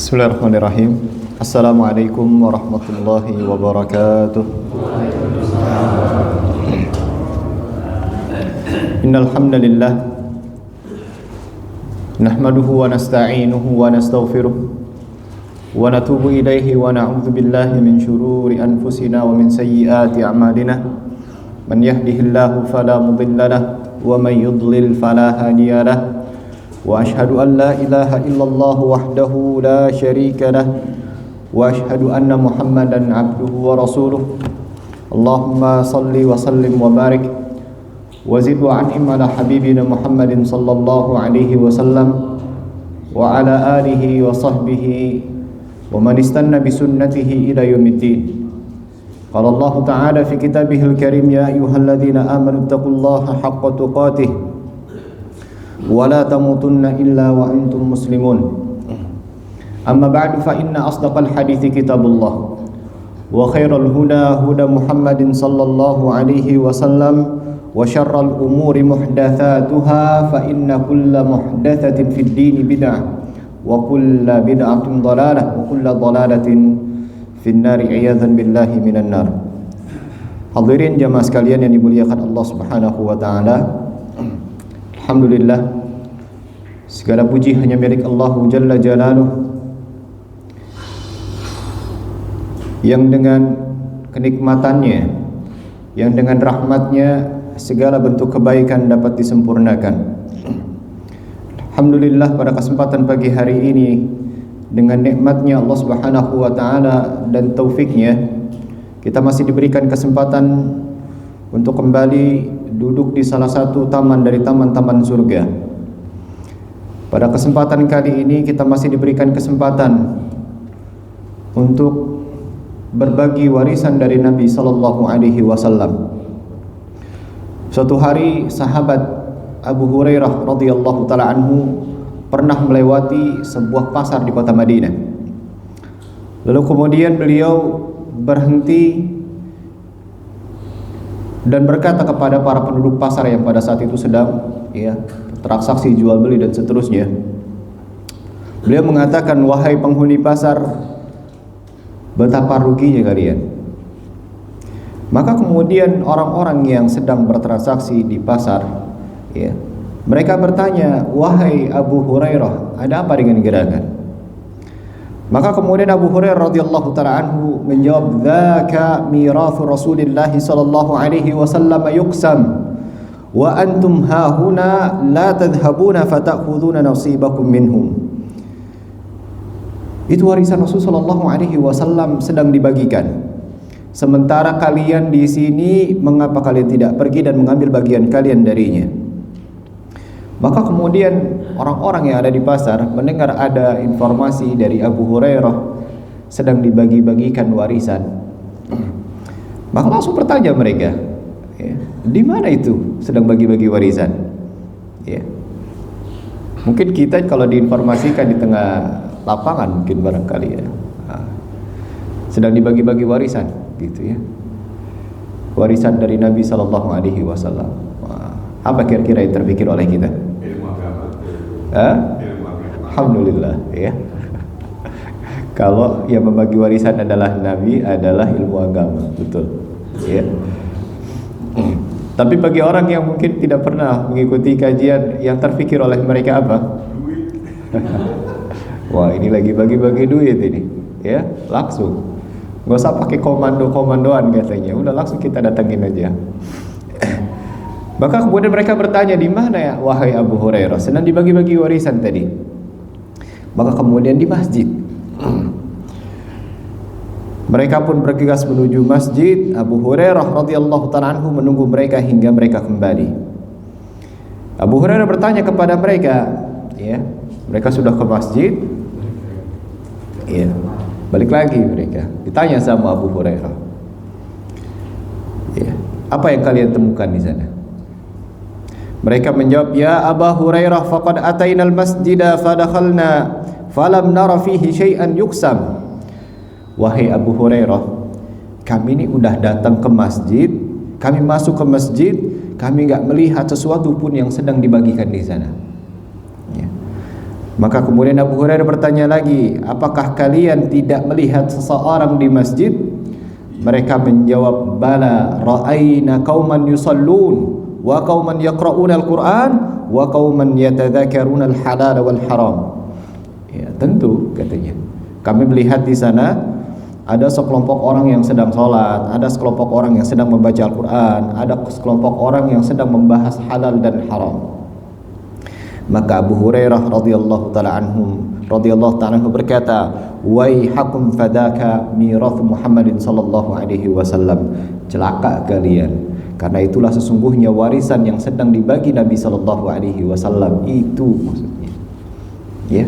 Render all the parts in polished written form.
Bismillahirrahmanirrahim. Assalamualaikum warahmatullahi wabarakatuh. Innal hamdalillah nahmaduhu wa nasta'inuhu wa nastaghfiruh wa natubu ilaihi wa na'udzu billahi min shururi anfusina wa min sayyiati a'malina. Man yahdihillahu fala mudilla lahu wa man yudlil fala hadiya lahu. Wa ashhadu an la ilaha illallah wahdahu la syarika lah wa ashhadu anna Muhammadan abduhu wa rasuluh. Allahumma salli wa sallim wa barik wa zid wa an'im ala habibina Muhammadin sallallahu alaihi wasallam wa ala alihi wa sahbihi wa man istanna bi sunnatihi ila yaumiddin. Qala Allah ta'ala fi kitabihil karim, ya ayyuhalladzina amanu taqullaha haqqa tuqatih ولا تموتن إلا وأنتم مسلمون. أما بعد فإن أصدق الحديث كتاب الله وخير الهدى هدى محمد صلى الله عليه وسلم وشر الأمور محدثاتها فإن كل محدثة في الدين بدعة وكل بدعة ضلالة وكل ضلالة في النار عياذا بالله من النار. Hadirin jamaah sekalian yang dimuliakan Allah Subhanahu wa taala. Alhamdulillah, segala puji hanya milik Allah Jalla Jalaluh, yang dengan kenikmatannya, yang dengan rahmatnya segala bentuk kebaikan dapat disempurnakan. Alhamdulillah, pada kesempatan pagi hari ini dengan nikmatnya Allah Subhanahu wa taala dan taufiknya, kita masih diberikan kesempatan untuk kembali duduk di salah satu taman dari taman-taman surga. Pada kesempatan kali ini kita masih diberikan kesempatan untuk berbagi warisan dari Nabi sallallahu alaihi wasallam. Suatu hari sahabat Abu Hurairah radhiyallahu taala anhu pernah melewati sebuah pasar di kota Madinah. Lalu kemudian beliau berhenti dan berkata kepada para penduduk pasar yang pada saat itu sedang transaksi jual beli dan seterusnya. Beliau mengatakan, wahai penghuni pasar, betapa ruginya kalian. Maka kemudian orang-orang yang sedang bertransaksi di pasar, mereka bertanya, wahai Abu Hurairah, ada apa dengan gerakan? Maka kemudian Abu Hurairah radhiyallahu taala anhu menjawab, dzaka mirathu Rasulillah sallallahu alaihi wasallam yuqsam wa antum hahuna la tadhhabuna fata'khuduna nasibakum minhum. Itu warisan Rasul sallallahu alaihi wasallam sedang dibagikan. Sementara kalian di sini, mengapa kalian tidak pergi dan mengambil bagian kalian darinya? Maka kemudian orang-orang yang ada di pasar mendengar ada informasi dari Abu Hurairah sedang dibagi-bagikan warisan. Maka langsung bertanya mereka, di mana itu sedang bagi-bagi warisan? Mungkin kita kalau diinformasikan di tengah lapangan mungkin barangkali sedang dibagi-bagi warisan, gitu ya. Warisan dari Nabi sallallahu alaihi wasallam. Apa kira-kira yang terpikir oleh kita? Alhamdulillah, ya. Kalau yang membagi warisan adalah Nabi, adalah ilmu agama, betul. Ya. Tapi bagi orang yang mungkin tidak pernah mengikuti kajian, yang terpikir oleh mereka apa? Wah, ini lagi bagi-bagi duit ini, ya, langsung. Nggak usah pakai komando-komandoan katanya, udah langsung kita datangin aja. Maka kemudian mereka bertanya, di mana ya wahai Abu Hurairah? Sedang dibagi-bagi warisan tadi. Maka kemudian di masjid. Mereka pun bergegas menuju masjid. Abu Hurairah radhiyallahu ta'ala anhu menunggu mereka hingga mereka kembali. Abu Hurairah bertanya kepada mereka, mereka sudah ke masjid. Balik lagi mereka. Ditanya sama Abu Hurairah, apa yang kalian temukan di sana? Mereka menjawab, ya Abu Hurairah, faqad atainal masjida fadakhalna falam nara fihi syai'an yuqsam. Wahai Abu Hurairah, kami ini udah datang ke masjid, kami masuk ke masjid, kami enggak melihat sesuatu pun yang sedang dibagikan di sana. Maka kemudian Abu Hurairah bertanya lagi, apakah kalian tidak melihat seseorang di masjid? Mereka menjawab, bala ra'ayna qauman yusallun wa qauman yaqra'una al-Qur'an wa qauman yatadzakaruna al-halal wal haram. Ya, tentu katanya. Kami melihat di sana ada sekelompok orang yang sedang sholat, ada sekelompok orang yang sedang membaca Al-Quran, ada sekelompok orang yang sedang membahas halal dan haram. Maka Abu Hurairah radhiyallahu ta'ala anhu berkata, waihakum fadaka mirath Muhammadin sallallahu alaihi wasallam. Celaka kalian, karena itulah sesungguhnya warisan yang sedang dibagi Nabi sallallahu alaihi wasallam. Itu maksudnya. Ya.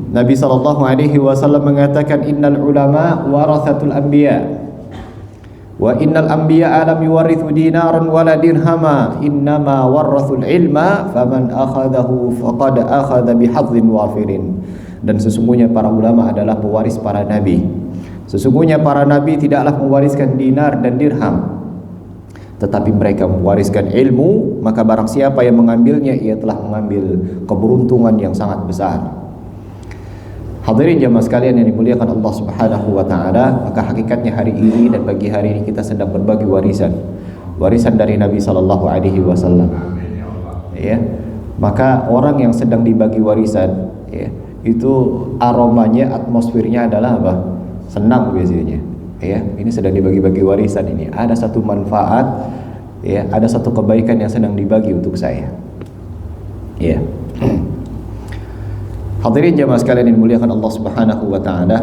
Nabi sallallahu alaihi wasallam mengatakan, innal ulama warathatul anbiya wa innal anbiya lam yuwarithu dinaran wala dirhama innama warathul ilma faman akhadahu faqad akhadha bihadhin wafirin. Dan sesungguhnya para ulama adalah pewaris para nabi. Sesungguhnya para nabi tidaklah mewariskan dinar dan dirham, tetapi mereka mewariskan ilmu. Maka barang siapa yang mengambilnya, ia telah mengambil keberuntungan yang sangat besar. Hadirin jamaah sekalian yang dimuliakan Allah Subhanahu wa taala, maka hakikatnya hari ini dan pagi hari ini kita sedang berbagi warisan dari Nabi sallallahu alaihi wasallam. Ya. Maka orang yang sedang dibagi warisan, ya, itu aromanya, atmosfernya adalah apa? Senang biasanya. Ya, ini sedang dibagi-bagi warisan ini. Ada satu manfaat, ya, ada satu kebaikan yang sedang dibagi untuk saya. Ya. Hadirin jamaah sekalian yang dimuliakan Allah Subhanahu wa taala,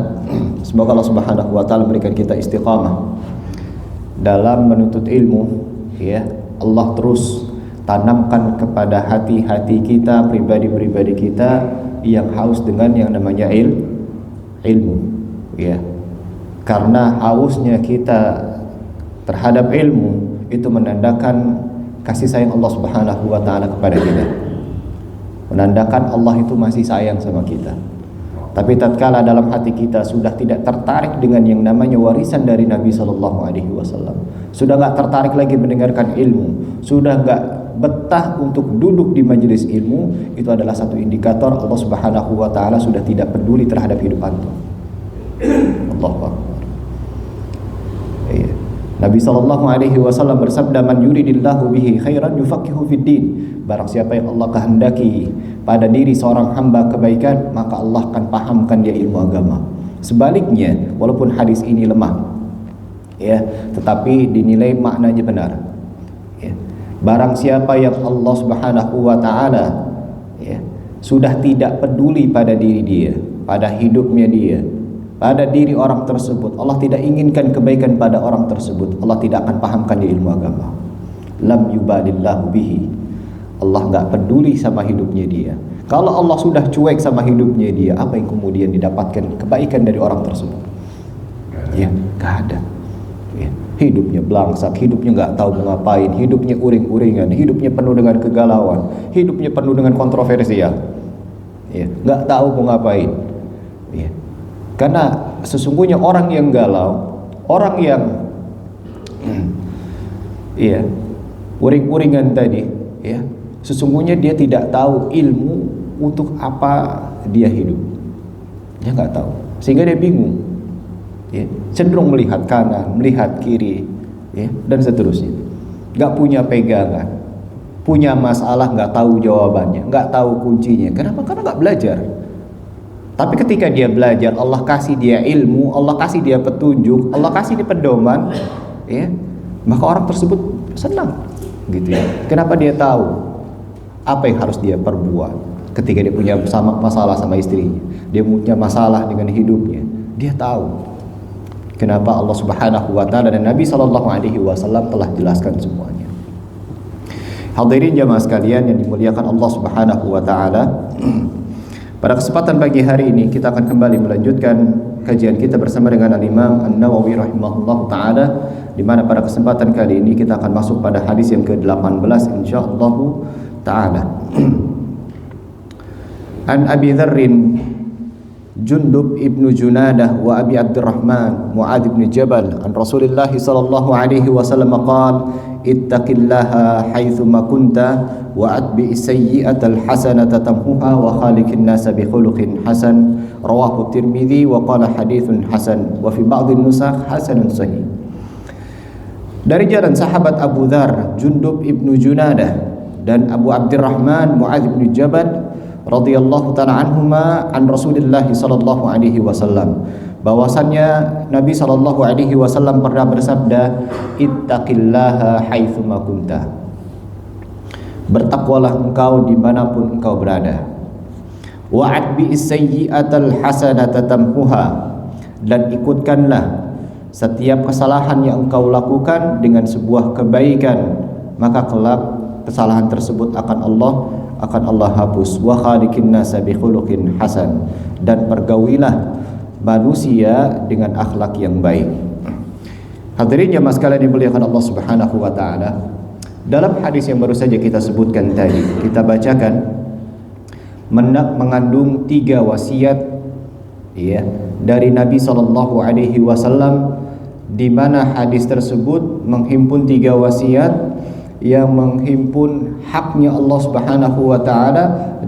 semoga Allah Subhanahu wa taala memberikan kita istiqamah dalam menuntut ilmu, ya. Allah terus tanamkan kepada hati-hati kita, pribadi-pribadi kita yang haus dengan yang namanya ilmu, ya. Karena hausnya kita terhadap ilmu itu menandakan kasih sayang Allah Subhanahu wa taala kepada kita. Menandakan Allah itu masih sayang sama kita. Tapi tatkala dalam hati kita sudah tidak tertarik dengan yang namanya warisan dari Nabi sallallahu alaihi wasallam, sudah enggak tertarik lagi mendengarkan ilmu, sudah enggak betah untuk duduk di majelis ilmu, itu adalah satu indikator Allah Subhanahu wa taala sudah tidak peduli terhadap hidup antum. Allahu Akbar. Nabi sallallahu alaihi wasallam bersabda, man yuridillahu bihi khairan yufaqihu fid din. Barang siapa yang Allah kehendaki pada diri seorang hamba kebaikan, maka Allah akan pahamkan dia ilmu agama. Sebaliknya, walaupun hadis ini lemah, ya, tetapi dinilai maknanya benar. Ya. Barang siapa yang Allah Subhanahu wa taala, ya, sudah tidak peduli pada diri dia, pada hidupnya dia, pada diri orang tersebut, Allah tidak inginkan kebaikan pada orang tersebut, Allah tidak akan pahamkan dia ilmu agama. Lam yubalillahu bihi. Allah enggak peduli sama hidupnya dia. Kalau Allah sudah cuek sama hidupnya dia, apa yang kemudian didapatkan kebaikan dari orang tersebut? Ya, enggak ada. Ya. Hidupnya belangsak, hidupnya enggak tahu mau ngapain, hidupnya uring-uringan, hidupnya penuh dengan kegalauan, hidupnya penuh dengan kontroversial. Ya, enggak tahu mau ngapain. Ya. Karena sesungguhnya orang yang galau, orang yang iya, uring-uringan tadi, ya, sesungguhnya dia tidak tahu ilmu untuk apa dia hidup. Dia nggak tahu, sehingga dia bingung, ya, cenderung melihat kanan, melihat kiri, ya, dan seterusnya. Nggak punya pegangan, punya masalah nggak tahu jawabannya, nggak tahu kuncinya. Kenapa? Karena nggak belajar. Tapi ketika dia belajar, Allah kasih dia ilmu, Allah kasih dia petunjuk, Allah kasih dia pedoman, ya, maka orang tersebut senang, gitu ya. Kenapa? Dia tahu apa yang harus dia perbuat ketika dia punya masalah sama istrinya, dia punya masalah dengan hidupnya, dia tahu. Kenapa? Allah Subhanahu wa taala dan Nabi sallallahu alaihi wasallam telah jelaskan semuanya. Hadirin jamaah sekalian yang dimuliakan Allah Subhanahu wa taala, pada kesempatan pagi hari ini kita akan kembali melanjutkan kajian kita bersama dengan Al-Imam An-Nawawi rahimahullahu taala, di mana pada kesempatan kali ini kita akan masuk pada hadis yang ke-18 insyaallah taala. An Abi Dzar Jundub ibnu Junadah wa Abi Abdurrahman Mu'adz ibn Jabal an Rasulillah sallallahu alaihi wasallam qala ittaqillaha haitsuma kunta wa atbi'is sayyi'atal hasanata tamhuha wa khaliqin nasa bi khuluqin hasan. Rawahu Tirmidzi wa qala haditsun hasan wa fi ba'd an-nusakh hasanun sahih. Dari jalan sahabat Abu Dzar, Jundub ibnu Junadah dan Abu Abdurrahman Muadz bin Jabal radhiyallahu ta'ala anhuma an Rasulillah sallallahu alaihi wasallam, bahwasannya Nabi sallallahu alaihi wasallam pernah bersabda, ittaqillaha haitsuma kunta, bertakwalah engkau dimanapun engkau berada, wa atbi'is sayyi'atal hasanata tamhuha, dan ikutkanlah setiap kesalahan yang engkau lakukan dengan sebuah kebaikan, maka kelak kesalahan tersebut akan Allah hapus. Wa khaliqin nasa bi khuluqin hasan, dan pergaulilah manusia dengan akhlak yang baik. Hadirin jemaah sekalian dimuliakan Allah Subhanahu wa taala, dalam hadis yang baru saja kita sebutkan tadi, kita bacakan mengandung 3 wasiat ya dari Nabi sallallahu alaihi wasallam, di mana hadis tersebut menghimpun 3 wasiat yang menghimpun haknya Allah Subhanahu wa taala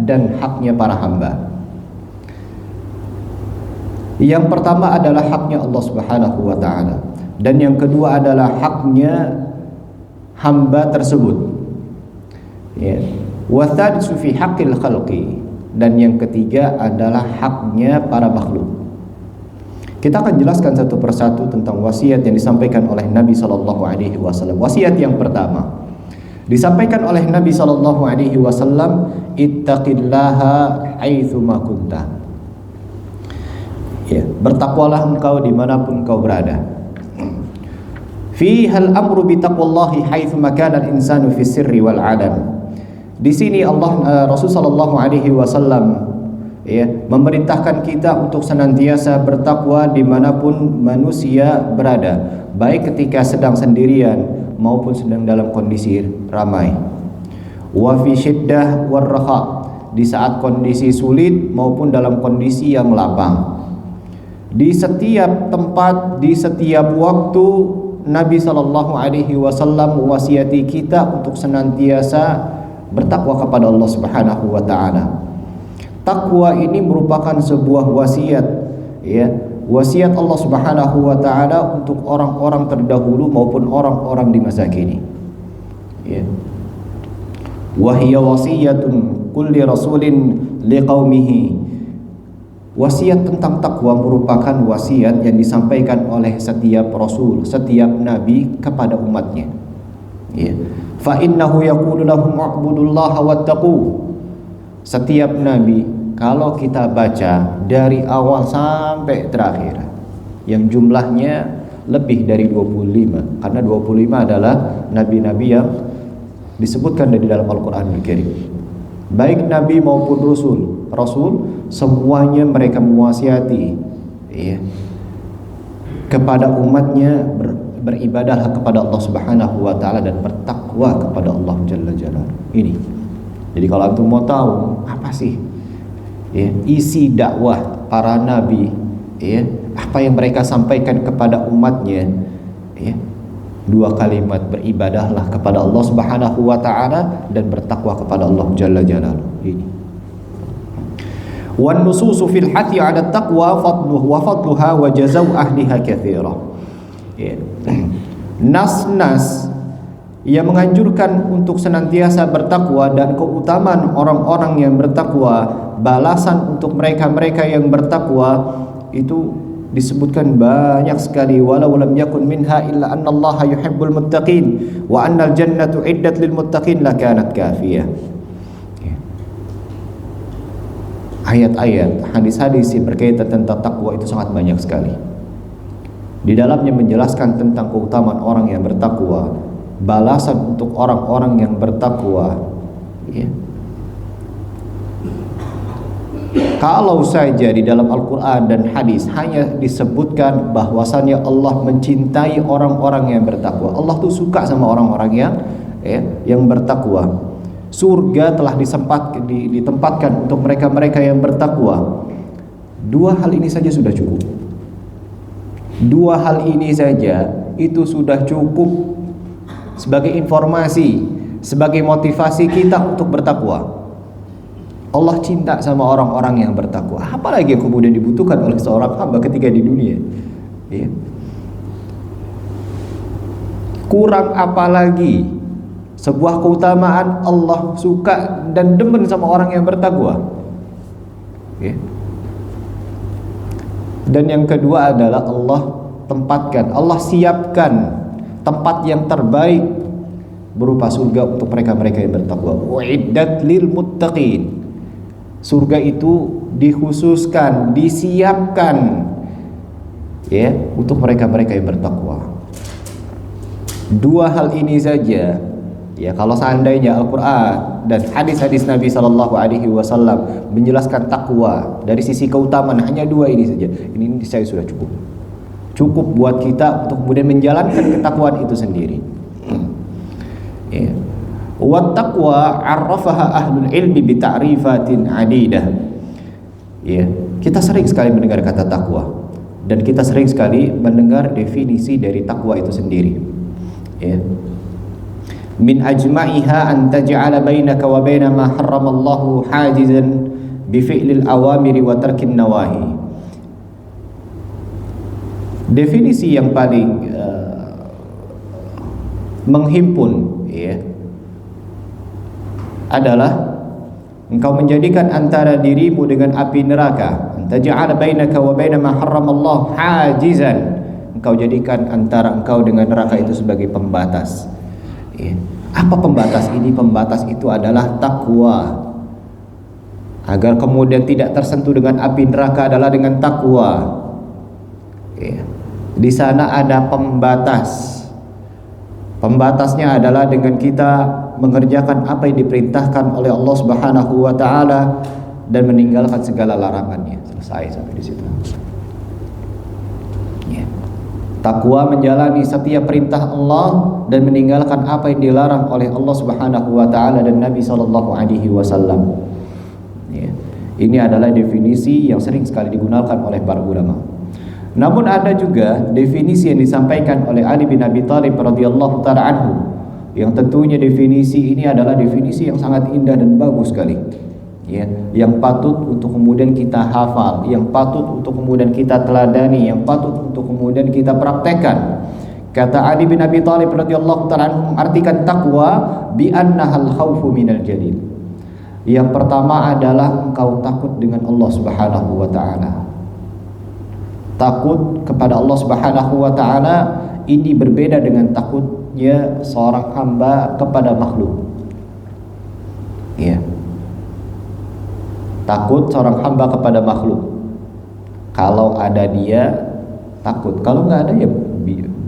dan haknya para hamba. Yang pertama adalah haknya Allah Subhanahu wa taala, dan yang kedua adalah haknya hamba tersebut. Ya. Wa tsalitsu fi haqqil khalqi, dan yang ketiga adalah haknya para makhluk. Kita akan jelaskan satu persatu tentang wasiat yang disampaikan oleh Nabi sallallahu alaihi wasallam. Wasiat yang pertama disampaikan oleh Nabi sallallahu alaihi wasallam, ittaqillaha haitsuma kunta. Ya, bertakwalah engkau dimanapun engkau berada. Fihal amru bi taqwallahi haitsuma kana al-insanu fi sirri wal 'alam. Di sini Rasul sallallahu alaihi wasallam ya memerintahkan kita untuk senantiasa bertakwa dimanapun manusia berada, baik ketika sedang sendirian maupun sedang dalam kondisi ramai. Wa fi syiddah war raha, di saat kondisi sulit maupun dalam kondisi yang lapang. Di setiap tempat, di setiap waktu, Nabi sallallahu alaihi wasallam mewasiati kita untuk senantiasa bertakwa kepada Allah Subhanahu wa taala. Takwa ini merupakan sebuah wasiat ya, wasiat Allah Subhanahu wa taala untuk orang-orang terdahulu maupun orang-orang di masa kini. Ya. Wa hiya wasiyatun kulli rasulin liqaumihi. Wasiat tentang takwa merupakan wasiat yang disampaikan oleh setiap rasul, setiap nabi kepada umatnya. Ya. Fa innahu yaqulu lahum u'budullaha wattaqu. Setiap nabi, kalau kita baca dari awal sampai terakhir, yang jumlahnya lebih dari 25, karena 25 adalah nabi-nabi yang disebutkan dari dalam Al-Qur'anul Karim. Baik nabi maupun rasul semuanya mereka mewasiati ya, kepada umatnya beribadahlah kepada Allah Subhanahu wa taala dan bertakwa kepada Allah Jalla Jalaluhu. Ini. Jadi kalau antum mau tahu apa sih ya, isi dakwah para nabi ya, apa yang mereka sampaikan kepada umatnya ya, 2 kalimat, beribadahlah kepada Allah Subhanahu wa taala dan bertakwa kepada Allah Jalla Jalaluhu. Ini. Wan nususu fil hathi 'ala taqwa fadluha wa jazau ahliha katsira. Ya. Nas-nas yang menganjurkan untuk senantiasa bertakwa dan keutamaan orang-orang yang bertakwa, balasan untuk mereka-mereka yang bertakwa itu disebutkan banyak sekali. Walau lam yakun minha illa anna Allah yuhibbul muttaqin wa annal jannatu iddat lil muttaqin lakanat kafiyah. Ayat-ayat, hadis-hadis yang berkaitan tentang takwa itu sangat banyak sekali. Di dalamnya menjelaskan tentang keutamaan orang yang bertakwa, balasan untuk orang-orang yang bertakwa ya. Kalau saja di dalam Al-Quran dan hadis hanya disebutkan bahwasannya Allah mencintai orang-orang yang bertakwa, Allah tuh suka sama orang-orang yang bertakwa, surga telah ditempatkan untuk mereka-mereka yang bertakwa. 2 hal ini saja sudah cukup. 2 hal ini saja itu sudah cukup sebagai informasi, sebagai motivasi kita untuk bertakwa. Allah cinta sama orang-orang yang bertakwa. Apalagi yang kemudian dibutuhkan oleh seorang hamba ketika di dunia, ya. Kurang apalagi sebuah keutamaan Allah suka dan demen sama orang yang bertakwa, ya. Dan yang kedua adalah Allah tempatkan, Allah siapkan tempat yang terbaik berupa surga untuk mereka-mereka yang bertakwa. Uiddat lil muttaqin. Surga itu dikhususkan, disiapkan, ya, untuk mereka-mereka yang bertakwa. Dua hal ini saja, ya, kalau seandainya Al-Quran dan hadis-hadis Nabi SAW menjelaskan takwa dari sisi keutamaan, hanya dua ini saja, ini saya sudah cukup buat kita untuk kemudian menjalankan ketakwaan itu sendiri. Ya. Wa taqwa 'arrafaha ahlul ilmi bi ta'rifatin 'adidah. Ya, kita sering sekali mendengar kata takwa dan kita sering sekali mendengar definisi dari takwa itu sendiri. Ya. Min ajma'iha an taj'ala bainaka wa baina ma harramallahu hajizan bi fi'lil awamiri wa tarkin nawahi. Definisi yang paling menghimpun, ya, adalah engkau menjadikan antara dirimu dengan api neraka, antaj'ala bainaka wa baina ma harramallahu hajizan, engkau jadikan antara engkau dengan neraka itu sebagai pembatas, ya. Apa pembatas ini? Pembatas itu adalah takwa. Agar kemudian tidak tersentuh dengan api neraka adalah dengan takwa, ya. Di sana ada pembatas. Pembatasnya adalah dengan kita mengerjakan apa yang diperintahkan oleh Allah Subhanahu wa taala dan meninggalkan segala larangannya. Selesai sampai di situ. Ya. Takwa menjalani setiap perintah Allah dan meninggalkan apa yang dilarang oleh Allah Subhanahu wa taala dan Nabi sallallahu alaihi wasallam. Ya. Ini adalah definisi yang sering sekali digunakan oleh para ulama. Namun ada juga definisi yang disampaikan oleh Ali bin Abi Thalib radhiyallahu taala anhu, yang tentunya definisi ini adalah definisi yang sangat indah dan bagus sekali, ya, yang patut untuk kemudian kita hafal, yang patut untuk kemudian kita teladani, yang patut untuk kemudian kita praktekkan. Kata Ali bin Abi Thalib radhiyallahu taala anhu mengartikan takwa bi annahal khaufu minal jalil. Yang pertama adalah engkau takut dengan Allah Subhanahu wa taala. Takut kepada Allah Subhanahu wa taala ini berbeda dengan takutnya seorang hamba kepada makhluk. Ya. Takut seorang hamba kepada makhluk. Kalau ada dia takut, kalau nggak ada ya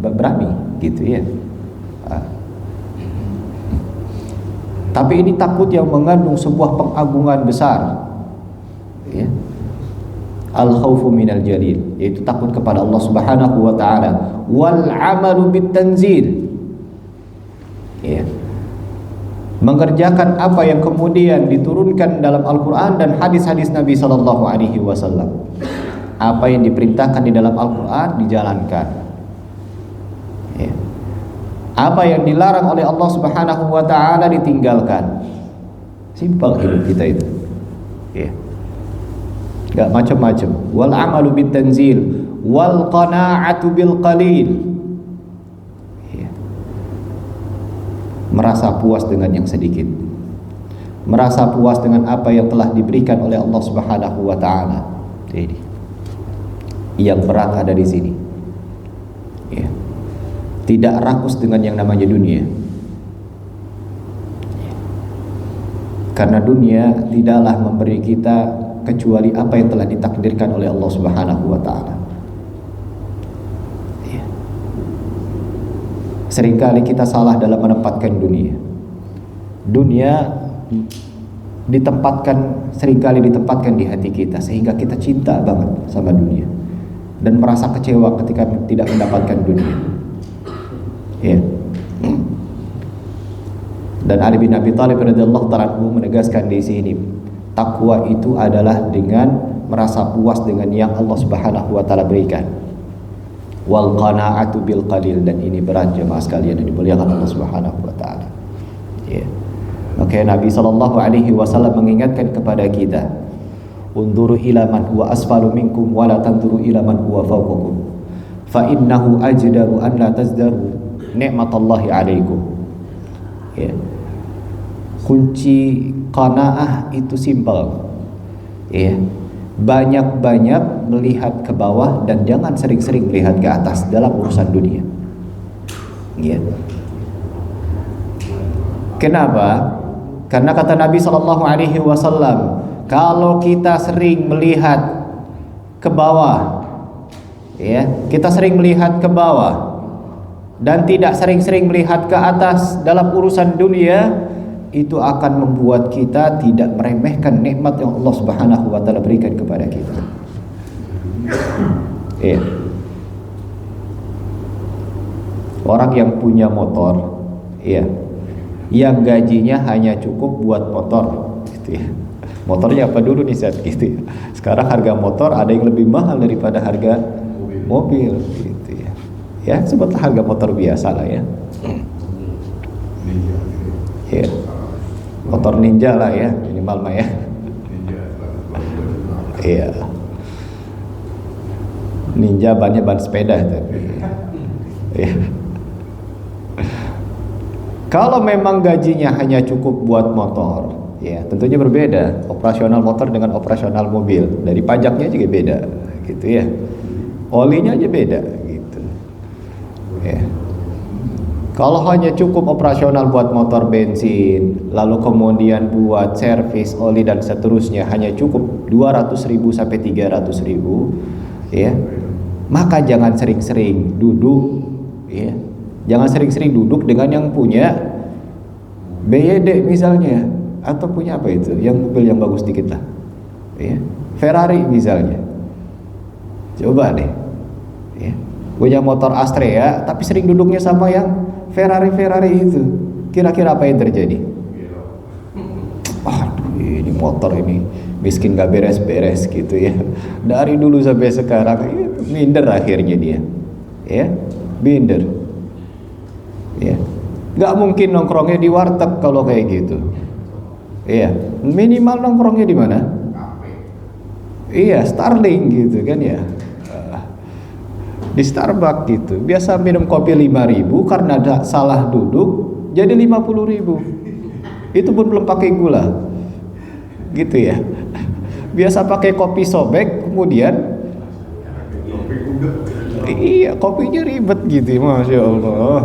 berani, gitu ya. Tapi ini takut yang mengandung sebuah pengagungan besar, ya. Al-khawfu minal jalil, yaitu takut kepada Allah Subhanahu wa taala. Wal 'amalu bit tanzil, ya, mengerjakan apa yang kemudian diturunkan dalam Al-Qur'an dan hadis-hadis Nabi sallallahu alaihi wasallam. Apa yang diperintahkan di dalam Al-Qur'an dijalankan, ya. Apa yang dilarang oleh Allah Subhanahu wa taala ditinggalkan. Simpel hidup kita itu, ya. Gak macam-macam. Wal amalu bit tanzil wal qana'atu bil qalil, ya. Merasa puas dengan yang sedikit, merasa puas dengan apa yang telah diberikan oleh Allah Subhanahu wa taala. Jadi yang berat ada di sini, ya. Tidak rakus dengan yang namanya dunia, karena dunia tidaklah memberi kita kecuali apa yang telah ditakdirkan oleh Allah Subhanahu wa taala. Ya. Seringkali kita salah dalam menempatkan dunia. Dunia seringkali ditempatkan di hati kita sehingga kita cinta banget sama dunia dan merasa kecewa ketika tidak mendapatkan dunia. Ya. Dan Ali bin Abi Thalib radhiyallahu ta'ala menegaskan di sini, takwa itu adalah dengan merasa puas dengan yang Allah Subhanahu wa taala berikan. wal qanaatu bil qalil, dan ini berat jemaah sekalian yang dimuliakan Allah Subhanahu wa taala. Ya. Oke, Nabi sallallahu alaihi wasallam mengingatkan kepada kita, unzuru ila man huwa asfalu minkum wa la tanzuru ila man huwa fawqakum fa innahu ajdaru an la tazdaru ni'matallahi alaikum. Ya. Kunci qanaah itu simpel. Ya. Banyak-banyak melihat ke bawah dan jangan sering-sering melihat ke atas dalam urusan dunia. Ya. Kenapa? Karena kata Nabi sallallahu alaihi wasallam, kalau kita sering melihat ke bawah, ya, kita sering melihat ke bawah dan tidak sering-sering melihat ke atas dalam urusan dunia, itu akan membuat kita tidak meremehkan nikmat yang Allah Subhanahu wa taala berikan kepada kita. Iya. Orang yang punya motor, iya, yang gajinya hanya cukup buat motor, gitu ya. Motornya apa dulu nih Seth, gitu ya. Sekarang harga motor ada yang lebih mahal daripada harga mobil, gitu ya. Ya, sebutlah harga motor biasa lah ya. Iya. Motor Ninja lah ya, minimal mah ya. Iya. Ninja bannya ban sepeda tapi. Iya. Kalau memang gajinya hanya cukup buat motor, ya tentunya berbeda. Operasional motor dengan operasional mobil, dari pajaknya juga beda, gitu ya. Olinya aja beda, gitu. Ya. Kalau hanya cukup operasional buat motor bensin, lalu kemudian buat servis oli dan seterusnya hanya cukup 200.000 sampai 300.000, ya, maka jangan sering-sering duduk, ya, jangan sering-sering duduk dengan yang punya BYD misalnya, atau punya apa itu, yang mobil yang bagus dikit lah, ya, Ferrari misalnya, coba deh, ya, punya motor Astrea tapi sering duduknya sama yang Ferrari itu, kira-kira apa yang terjadi? Aduh, ini motor ini miskin gak beres-beres gitu ya. Dari dulu sampai sekarang minder akhirnya dia, ya, minder, ya. Gak mungkin nongkrongnya di warteg kalau kayak gitu, ya. Minimal nongkrongnya di mana? Iya, Starling gitu kan ya. Di Starbucks gitu, biasa minum kopi 5.000, karena ada salah duduk jadi 50.000. Itu pun belum pakai gula, gitu ya. Biasa pakai kopi sobek, kemudian iya kopinya ribet gitu, masya Allah.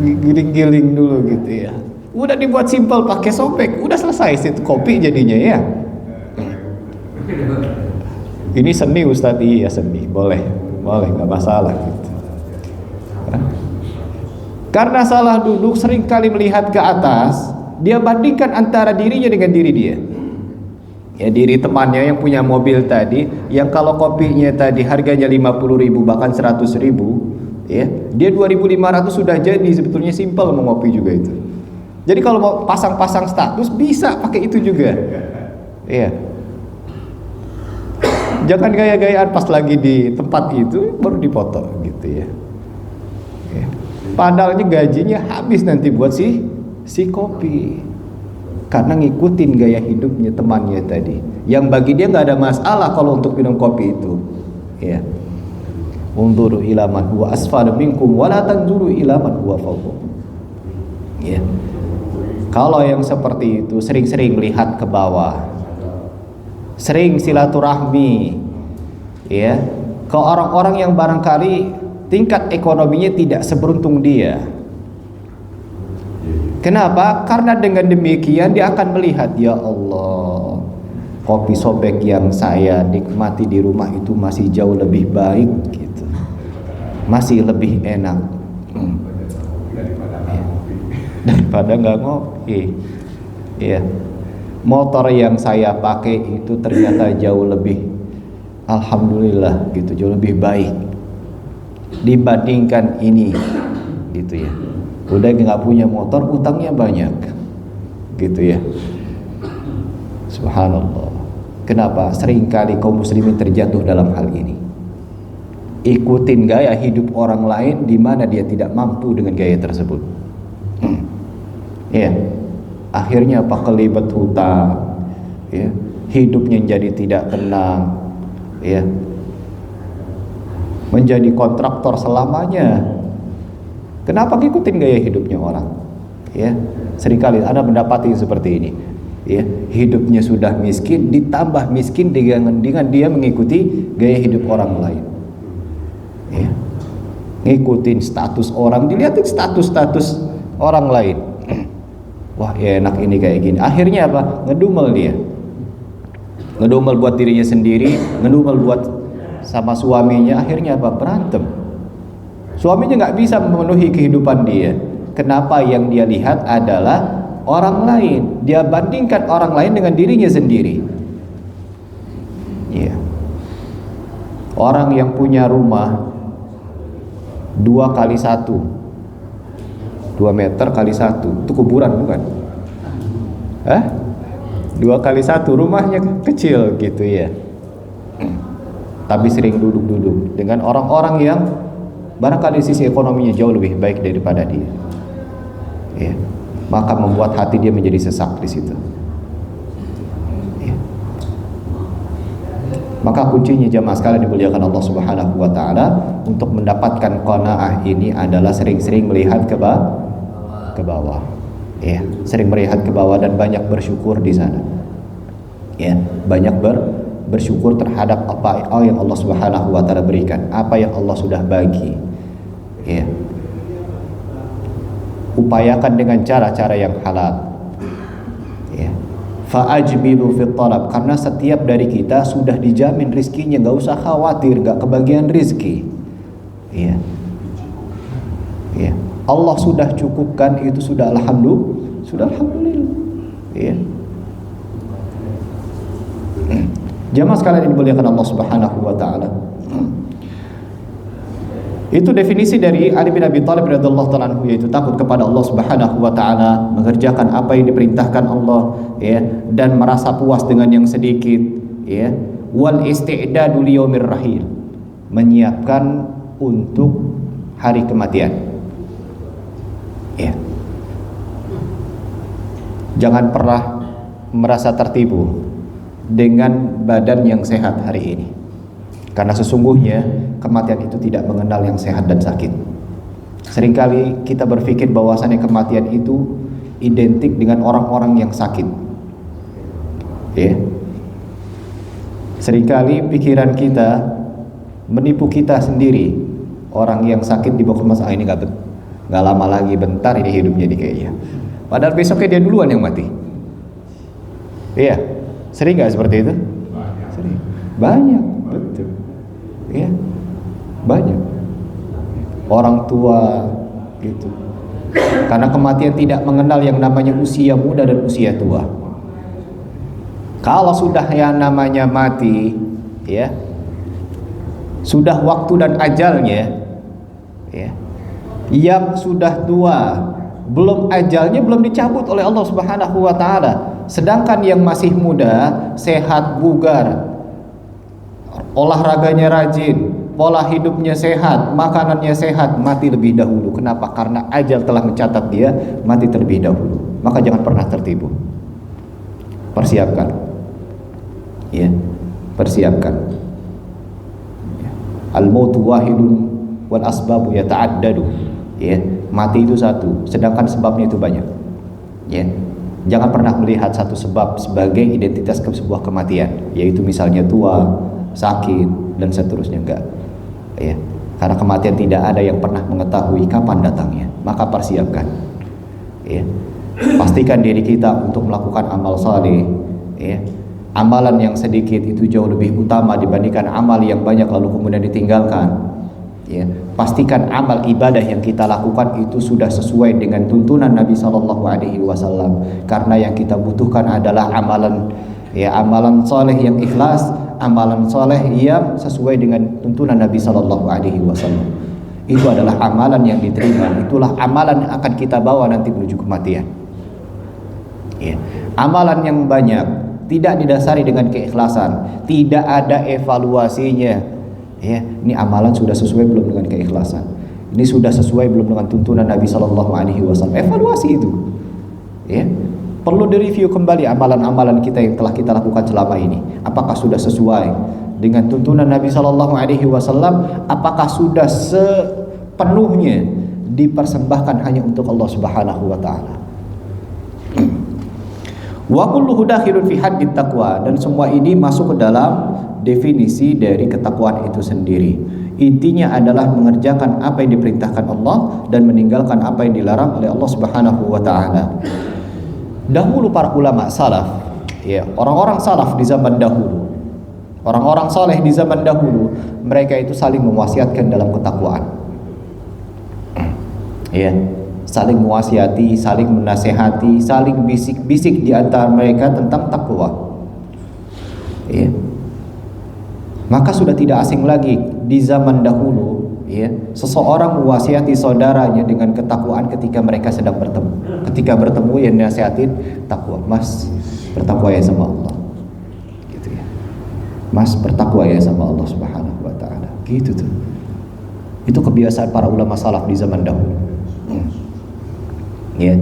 Giling-giling dulu gitu ya. Udah dibuat simpel pakai sobek, udah selesai itu kopi jadinya ya. Ini seni Ustadz, iya seni, boleh, nggak masalah gitu. Karena salah duduk seringkali melihat ke atas, dia bandingkan antara dirinya dengan diri dia. Ya, diri temannya yang punya mobil tadi, yang kalau kopinya tadi harganya 50.000 bahkan 100.000, ya, dia 2.500 sudah jadi, sebetulnya simpel mengopi juga itu. Jadi kalau mau pasang-pasang status bisa pakai itu juga, iya. Jangan gaya-gayaan pas lagi di tempat itu baru dipoto gitu ya. Padahalnya gajinya habis nanti buat si kopi, karena ngikutin gaya hidupnya temannya tadi, yang bagi dia nggak ada masalah kalau untuk minum kopi itu, ya. Unzuru ila man huwa asfalu minkum wa la tanzuru ila man huwa fawqakum. Ya. Kalau yang seperti itu sering-sering melihat ke bawah, sering silaturahmi, ya, ke orang-orang yang barangkali tingkat ekonominya tidak seberuntung dia. Kenapa? Karena dengan demikian dia akan melihat, ya Allah, kopi sobek yang saya nikmati di rumah itu masih jauh lebih baik gitu, masih lebih enak daripada nggak ngopi, ya. Motor yang saya pakai itu ternyata jauh lebih, alhamdulillah gitu, jauh lebih baik dibandingkan ini, gitu ya. Udah nggak punya motor, utangnya banyak, gitu ya. Subhanallah. Kenapa? Seringkali kaum muslimin terjatuh dalam hal ini. Ikutin gaya hidup orang lain di mana dia tidak mampu dengan gaya tersebut. Ya. Akhirnya apa? Kelibat hutang, ya. Hidupnya jadi tidak tenang, ya. Menjadi kontraktor selamanya. Kenapa ngikutin gaya hidupnya orang? Ya, seringkali Anda mendapati seperti ini. Ya, hidupnya sudah miskin, ditambah miskin dengan dia mengikuti gaya hidup orang lain. Ya, ngikutin status orang, dilihatin status orang lain. Wah, ya enak ini kayak gini. Akhirnya apa? Ngedumel dia. Ngedumel buat dirinya sendiri, ngedumel buat sama suaminya. Akhirnya apa? Berantem. Suaminya nggak bisa memenuhi kehidupan dia. Kenapa? Yang dia lihat adalah orang lain. Dia bandingkan orang lain dengan dirinya sendiri. Iya. Orang yang punya rumah 2x1, 2 meter kali 1, itu kuburan bukan? 2x1, rumahnya kecil gitu ya. Tapi sering duduk-duduk dengan orang-orang yang barangkali sisi ekonominya jauh lebih baik daripada dia. Ya. Maka membuat hati dia menjadi sesak di situ. Ya. Maka kuncinya jamaah sekalian dimuliakan Allah Subhanahu wa taala, untuk mendapatkan qanaah ini adalah sering-sering melihat ke bawah. Ya, sering melihat ke bawah dan banyak bersyukur di sana. Ya, banyak bersyukur terhadap apa yang Allah Subhanahu wa taala berikan, apa yang Allah sudah bagi. Ya. Upayakan dengan cara-cara yang halal. Ya. Fa'ajmilu fit talab, karena setiap dari kita sudah dijamin rizkinya, nggak usah khawatir nggak kebagian rizki. Ya. Ya. Allah sudah cukupkan, itu sudah alhamdulillah. Ya. Jamaah sekalian yang dimuliakan Allah Subhanahu wa taala. Itu definisi dari Ali bin Abi Thalib radhiyallahu ta'ala anhu, yaitu takut kepada Allah Subhanahu wa taala, mengerjakan apa yang diperintahkan Allah, ya, dan merasa puas dengan yang sedikit, ya. Wal isti'dadu liyaumir rahil, menyiapkan untuk hari kematian. Ya. Jangan pernah merasa tertipu dengan badan yang sehat hari ini, karena sesungguhnya kematian itu tidak mengenal yang sehat dan sakit. Seringkali kita berpikir bahwasannya kematian itu identik dengan orang-orang yang sakit. Ya. Seringkali pikiran kita menipu kita sendiri. Orang yang sakit dibawa ke rumah sakit, ini nggak lama lagi, bentar ini hidupnya di kayaknya. Padahal besoknya dia duluan yang mati. Iya, sering nggak seperti itu? Sering, banyak, betul. Iya, banyak orang tua gitu. Karena kematian tidak mengenal yang namanya usia muda dan usia tua. Kalau sudah yang namanya mati, ya, sudah waktu dan ajalnya, ya, yang sudah tua belum ajalnya belum dicabut oleh Allah Subhanahu wa taala. Sedangkan yang masih muda, sehat, bugar, olahraganya rajin, pola hidupnya sehat, makanannya sehat, mati lebih dahulu. Kenapa? Karena ajal telah mencatat dia mati terlebih dahulu. Maka jangan pernah tertipu. Persiapkan. Ya, persiapkan. Ya. Al-mautu wahidun wal asbabu yata'addadu. Ya, mati itu satu, sedangkan sebabnya itu banyak. Ya. Jangan pernah melihat satu sebab sebagai identitas ke sebuah kematian, yaitu misalnya tua, sakit, dan seterusnya. Enggak. Ya. Karena kematian tidak ada yang pernah mengetahui kapan datangnya. Maka persiapkan. Ya. Pastikan diri kita untuk melakukan amal saleh. Ya. Amalan yang sedikit itu jauh lebih utama dibandingkan amal yang banyak lalu kemudian ditinggalkan. Ya. Pastikan amal ibadah yang kita lakukan itu sudah sesuai dengan tuntunan Nabi SAW. Karena yang kita butuhkan adalah amalan, ya, amalan soleh yang ikhlas, amalan soleh yang sesuai dengan tuntunan Nabi SAW. Itu adalah amalan yang diterima. Itulah amalan yang akan kita bawa nanti menuju kematian. Ya. Amalan yang banyak tidak didasari dengan keikhlasan, tidak ada evaluasinya. Ya, ini amalan sudah sesuai belum dengan keikhlasan? Ini sudah sesuai belum dengan tuntunan Nabi Shallallahu Alaihi Wasallam? Evaluasi itu, ya, perlu direview kembali amalan-amalan kita yang telah kita lakukan selama ini. Apakah sudah sesuai dengan tuntunan Nabi Shallallahu Alaihi Wasallam? Apakah sudah sepenuhnya dipersembahkan hanya untuk Allah Subhanahu Wa Taala? Wa kulluhu dakhilun fi haddit taqwa, dan semua ini masuk ke dalam definisi dari ketakwaan itu sendiri. Intinya adalah mengerjakan apa yang diperintahkan Allah dan meninggalkan apa yang dilarang oleh Allah Subhanahu wa taala. Dahulu para ulama salaf, ya, orang-orang salaf di zaman dahulu, orang-orang saleh di zaman dahulu, mereka itu saling mewasiatkan dalam ketakwaan. Ya, saling mewasiati, saling menasehati, saling bisik-bisik di antara mereka tentang takwa. Ya. Maka sudah tidak asing lagi di zaman dahulu, ya, seseorang mewasiati saudaranya dengan ketakwaan ketika mereka sedang bertemu. Ketika bertemu yang nasihatin takwa, mas bertakwa ya sama Allah, gitu ya. Mas bertakwa ya sama Allah Subhanahu wa taala. Gitu tuh. Itu kebiasaan para ulama salaf di zaman dahulu. Ya.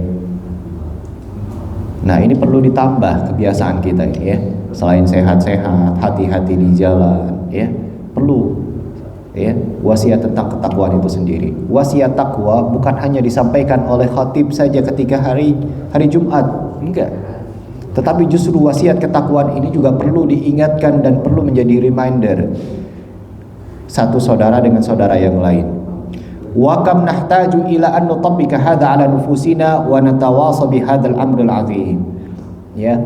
Nah, ini perlu ditambah kebiasaan kita, ya. Selain sehat-sehat, hati-hati di jalan, ya, perlu, ya, wasiat tentang ketakwaan itu sendiri. Wasiat takwa bukan hanya disampaikan oleh khatib saja ketika hari Jumat, enggak. Tetapi justru wasiat ketakwaan ini juga perlu diingatkan dan perlu menjadi reminder satu saudara dengan saudara yang lain. Wa kam nahtaju ila an nutabbika hadza ala nufusina wa natawasa bi hadzal amril azim. Ya.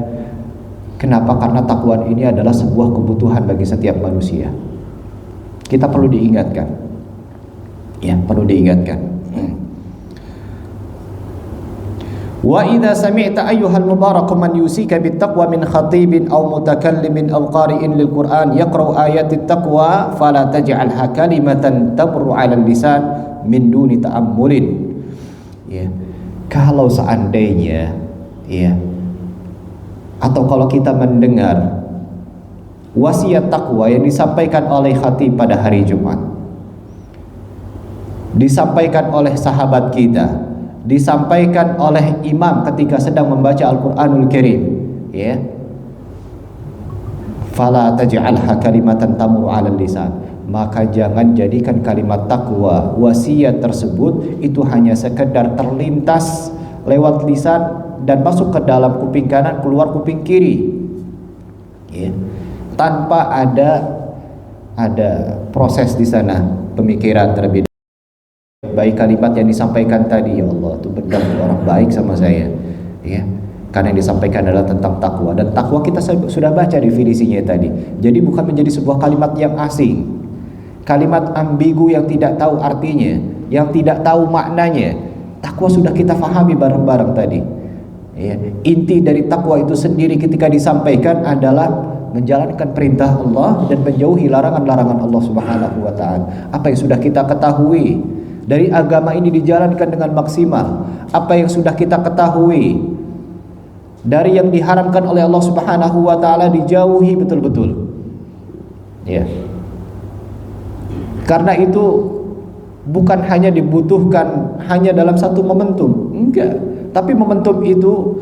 Kenapa? Karena takwaan ini adalah sebuah kebutuhan bagi setiap manusia. Kita perlu diingatkan. Ya, perlu diingatkan. Wa idza sami'ta ayyuhal mubarak man yusika bit taqwa min khatibin aw mutakallimin aw qari'in lil Qur'an yaqra'u ayatit taqwa fala taj'alha kalimatan tamurru 'alal lisan min duni ta'ammulin. Ya. Kalau seandainya, ya, atau kalau kita mendengar wasiat takwa yang disampaikan oleh khatib pada hari Jumat, disampaikan oleh sahabat kita, disampaikan oleh imam ketika sedang membaca Al-Qur'anul Karim, ya, fala taj'alha kalimatan tamuru 'alal lisan, maka jangan jadikan kalimat takwa, wasiat tersebut itu hanya sekedar terlintas lewat lisan dan masuk ke dalam kuping kanan, keluar kuping kiri, ya, tanpa ada proses di sana pemikiran terlebih dahulu. Baik kalimat yang disampaikan tadi, ya Allah, itu benar orang baik sama saya, ya, karena yang disampaikan adalah tentang takwa, dan takwa kita sudah baca definisinya tadi. Jadi bukan menjadi sebuah kalimat yang asing, kalimat ambigu yang tidak tahu artinya, yang tidak tahu maknanya. Takwa sudah kita fahami bareng-bareng tadi. Ya, inti dari takwa itu sendiri ketika disampaikan adalah menjalankan perintah Allah dan menjauhi larangan-larangan Allah Subhanahu wa taala. Apa yang sudah kita ketahui dari agama ini dijalankan dengan maksimal. Apa yang sudah kita ketahui dari yang diharamkan oleh Allah Subhanahu wa taala dijauhi betul-betul. Ya. Karena itu bukan hanya dibutuhkan hanya dalam satu momentum, enggak. Tapi momentum itu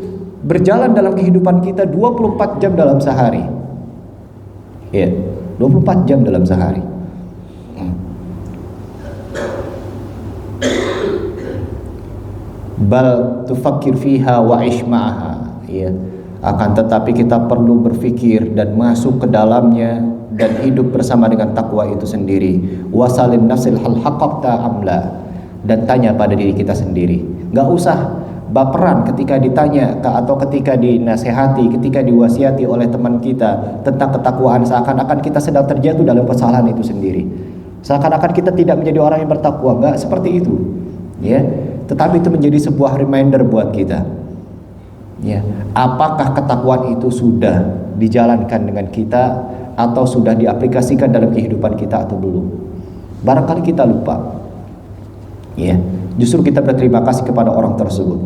berjalan dalam kehidupan kita 24 jam dalam sehari. Ya, 24 jam dalam sehari. Bal tufakkir fiha wa ish ma'aha, ya. Akan tetapi kita perlu berpikir dan masuk ke dalamnya dan hidup bersama dengan takwa itu sendiri. Wasalin nafsil hal haqqaqta amla, dan tanya pada diri kita sendiri. Enggak usah baperan ketika ditanya atau ketika dinasehati, ketika diwasiati oleh teman kita tentang ketakwaan, seakan-akan kita sedang terjatuh dalam kesalahan itu sendiri, seakan-akan kita tidak menjadi orang yang bertakwa. Enggak seperti itu, ya. Tetapi itu menjadi sebuah reminder buat kita, ya. Apakah ketakwaan itu sudah dijalankan dengan kita atau sudah diaplikasikan dalam kehidupan kita atau belum? Barangkali kita lupa, ya. Justru kita berterima kasih kepada orang tersebut.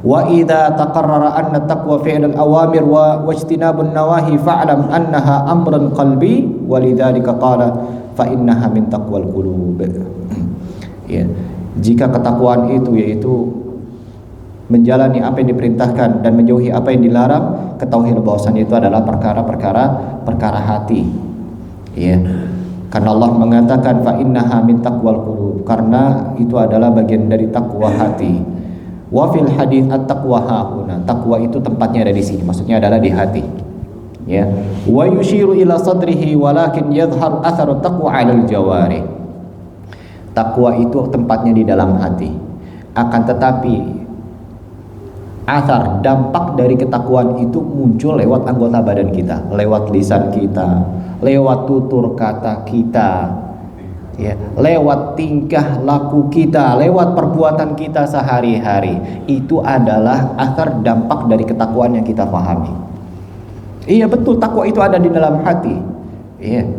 Wa idza taqarrara anna taqwa fi'l al-awamir wa ijtinabun nawahi fa'lam annaha amrun qalbi wa lidzalika qala fa innaha min taqwal qulub. Ya. Jika ketakwaan itu yaitu menjalani apa yang diperintahkan dan menjauhi apa yang dilarang, ketahuilah bahwasanya itu adalah perkara hati. Ya. Karena Allah mengatakan fa innaha min taqwal qulub, karena itu adalah bagian dari takwa hati. Wa fil hadits at-taqwa hauna, takwa itu tempatnya ada di sini, maksudnya adalah di hati. Ya. Wa yushiru ila sadrihi walakin yadhharu atharu taqwa 'ala al-jawarih. Takwa itu tempatnya di dalam hati. Akan tetapi asar, dampak dari ketakwaan itu muncul lewat anggota badan kita, lewat lisan kita, lewat tutur kata kita, ya, lewat tingkah laku kita, lewat perbuatan kita sehari-hari. Itu adalah asar dampak dari ketakwaan yang kita pahami. Iya betul, takwa itu ada di dalam hati. Iya.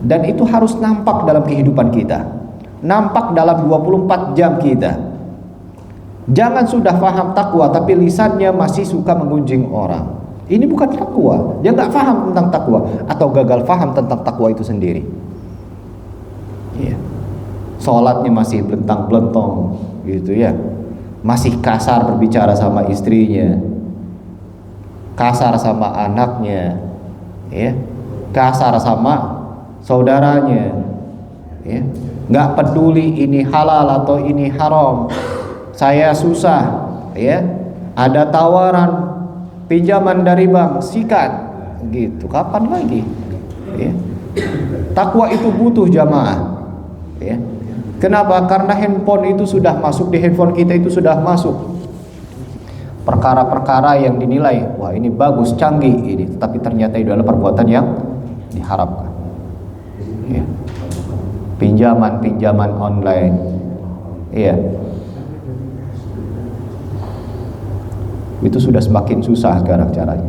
Dan itu harus nampak dalam kehidupan kita. Nampak dalam 24 jam kita. Jangan sudah paham takwa tapi lisannya masih suka menggunjing orang. Ini bukan takwa. Dia nggak paham tentang takwa atau gagal paham tentang takwa itu sendiri. Iya. Sholatnya masih belentang-belentong gitu ya. Masih kasar berbicara sama istrinya, kasar sama anaknya, ya. Kasar sama saudaranya, ya. Nggak peduli ini halal atau ini haram. Saya susah, ya. Ada tawaran pinjaman dari bank, sikat, gitu. Kapan lagi? Ya. Takwa itu butuh jamaah, ya. Kenapa? Karena handphone itu sudah masuk, di handphone kita itu sudah masuk perkara-perkara yang dinilai, wah ini bagus, canggih ini, tapi ternyata itu adalah perbuatan yang diharapkan. Ya. Pinjaman online, iya, itu sudah semakin susah sekarang caranya.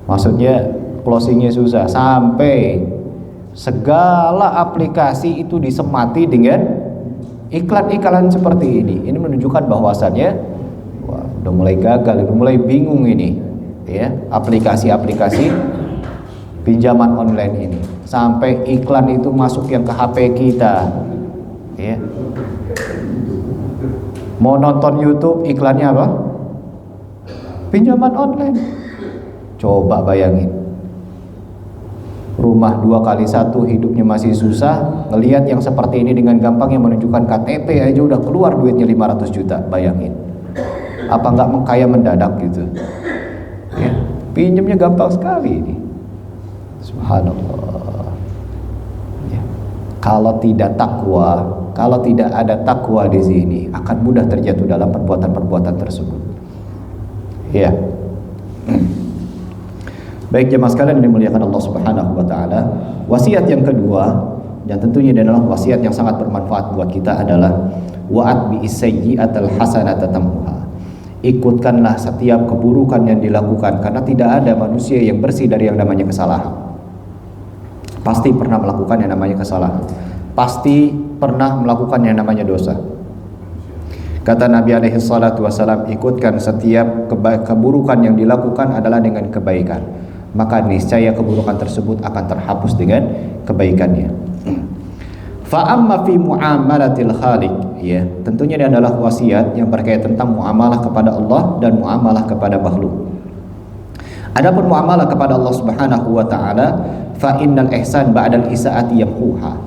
Maksudnya closingnya susah, sampai segala aplikasi itu disemati dengan iklan-iklan seperti ini. Ini menunjukkan bahwasannya wah, udah mulai gagal, udah mulai bingung ini, ya, aplikasi-aplikasi pinjaman online ini. Sampai iklan itu masuk yang ke HP kita, ya. Mau nonton YouTube, iklannya apa? Pinjaman online. Coba bayangin, rumah 2x1, hidupnya masih susah, ngelihat yang seperti ini dengan gampang yang menunjukkan KTP aja udah keluar duitnya 500 juta. Bayangin, apa nggak kaya mendadak gitu, ya. Pinjamnya gampang sekali ini, subhanallah, ya. Kalau tidak takwa, kalau tidak ada takwa di sini, akan mudah terjatuh dalam perbuatan-perbuatan tersebut, ya. Baik jemaah sekalian yang dimuliakan Allah Subhanahu wa taala, wasiat yang kedua dan tentunya adalah wasiat yang sangat bermanfaat buat kita adalah wa'at bi sayyi'atal hasanata tamhuha. Ikutkanlah setiap keburukan yang dilakukan, karena tidak ada manusia yang bersih dari yang namanya kesalahan. Pasti pernah melakukan yang namanya kesalahan, pasti pernah melakukan yang namanya dosa. Kata Nabi alaihi salatu wasalam, ikutkan setiap keburukan yang dilakukan adalah dengan kebaikan, maka niscaya keburukan tersebut akan terhapus dengan kebaikannya. Fa amma fi muamalatil khaliq, ya, tentunya ini adalah wasiat yang berkaitan tentang muamalah kepada Allah dan muamalah kepada makhluk. Adapun muamalah kepada Allah Subhanahu wa taala, fa innal ihsan ba'dal isaati yamhuha.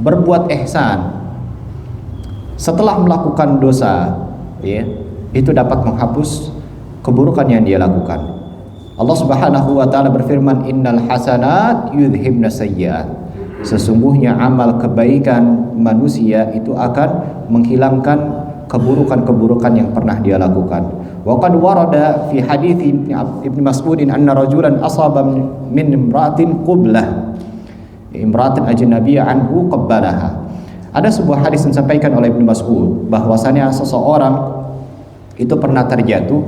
Berbuat ihsan setelah melakukan dosa, ya, itu dapat menghapus keburukan yang dia lakukan. Allah Subhanahu wa taala berfirman, innal hasanat yudhibna sayyi'at. Sesungguhnya amal kebaikan manusia itu akan menghilangkan keburukan-keburukan yang pernah dia lakukan. Wa qad warada fi hadits Ibnu Mas'ud anna rajulan asaba min imra'atin qublah, imra'atin ajnabiyyah anhu qabbalaha. Ada sebuah hadis yang disampaikan oleh Ibnu Mas'ud bahwasanya seseorang itu pernah terjatuh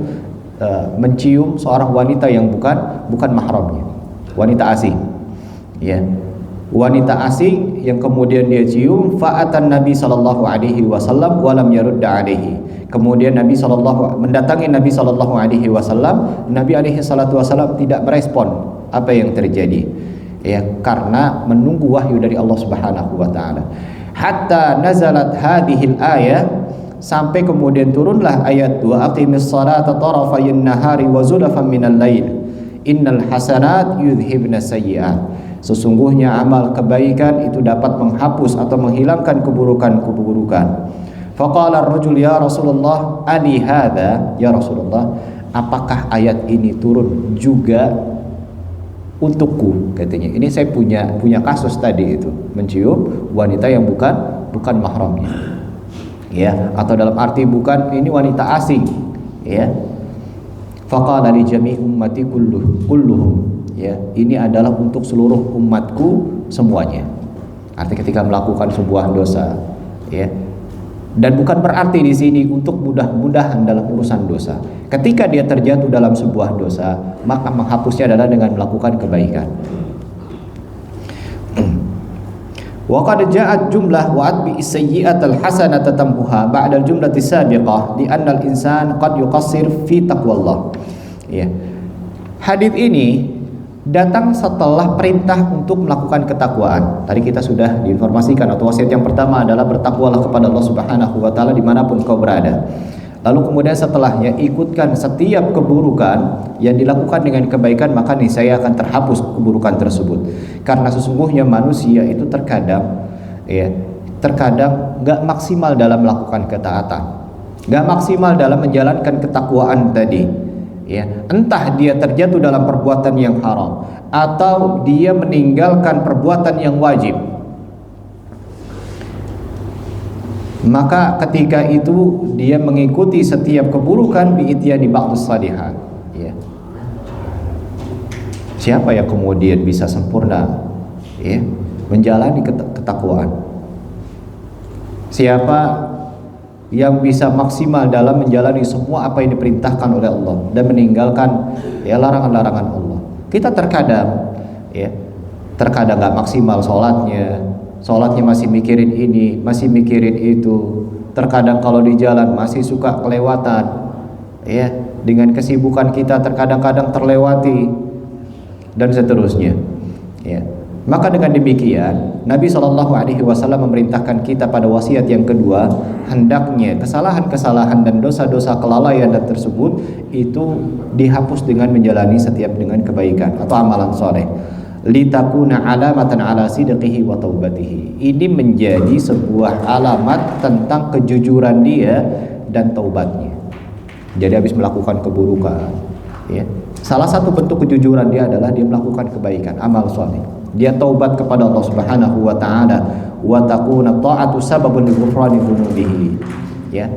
mencium seorang wanita yang bukan mahramnya, wanita asing, ya. wanita asing yang kemudian dia cium, fa'atan Nabi sallallahu alaihi wasallam wa lam yarudda alaihi. Kemudian mendatangi Nabi sallallahu alaihi wasallam, Nabi alaihi salatu wasallam tidak merespon apa yang terjadi. Ya, karena menunggu wahyu dari Allah Subhanahu wa taala. Hatta nazalat hadhil ayah, sampai kemudian turunlah ayat 2, aqimis salata tarafayn nahari wa zulafan minal lail. Innal hasanat yudhibna sayyi'at. Sesungguhnya amal kebaikan itu dapat menghapus atau menghilangkan keburukan-keburukan. Faqala ar-rajul ya Rasulullah ali hadza, ya Rasulullah, apakah ayat ini turun juga untukku, katanya. Ini saya punya kasus tadi itu, mencium wanita yang bukan mahramnya. Ya, atau dalam arti bukan ini wanita asing, ya. Faqala li jami' ummati kulluhum, ya, ini adalah untuk seluruh umatku semuanya. Artinya ketika melakukan sebuah dosa, ya. Dan bukan berarti di sini untuk mudah-mudahan dalam urusan dosa. Ketika dia terjatuh dalam sebuah dosa, maka menghapusnya adalah dengan melakukan kebaikan. Wa qad ja'at jumlah wa atbi as-sayyi'atal hasanata tamhuha ba'da al-jumlati sabiqah li anna al-insan qad yuqassir fi taqwallah. Ya. Hadis ini datang setelah perintah untuk melakukan ketakwaan. Tadi kita sudah diinformasikan atau wasiat yang pertama adalah bertakwalah kepada Allah Subhanahu wa taala dimanapun kau berada. Lalu kemudian setelahnya ikutkan setiap keburukan yang dilakukan dengan kebaikan, maka niscaya akan terhapus keburukan tersebut. Karena sesungguhnya manusia itu terkadang nggak maksimal dalam melakukan ketaatan, nggak maksimal dalam menjalankan ketakwaan tadi. Ya, entah dia terjatuh dalam perbuatan yang haram atau dia meninggalkan perbuatan yang wajib. Maka ketika itu dia mengikuti setiap keburukan bi'ityani ba'dus salihat, ya. Siapa yang kemudian bisa sempurna, ya, menjalani ketakwaan? Siapa yang bisa maksimal dalam menjalani semua apa yang diperintahkan oleh Allah dan meninggalkan, ya, larangan-larangan Allah? Kita terkadang nggak maksimal sholatnya masih mikirin ini, masih mikirin itu. Terkadang kalau di jalan masih suka kelewatan, ya, dengan kesibukan kita terkadang-kadang terlewati dan seterusnya, ya. Maka dengan demikian Nabi SAW memerintahkan kita pada wasiat yang kedua, hendaknya kesalahan-kesalahan dan dosa-dosa kelalaian tersebut itu dihapus dengan menjalani setiap dengan kebaikan atau amalan soleh. Litakuna alamatan ala sidqihi wa taubatihi. Ini menjadi sebuah alamat tentang kejujuran dia dan taubatnya. Jadi habis melakukan keburukan, ya, salah satu bentuk kejujuran dia adalah dia melakukan kebaikan, amal soleh. Dia taubat kepada Allah Subhanahu wa taala, wa takuna ta'atu sababun li ghufrani dzunubihi, ya.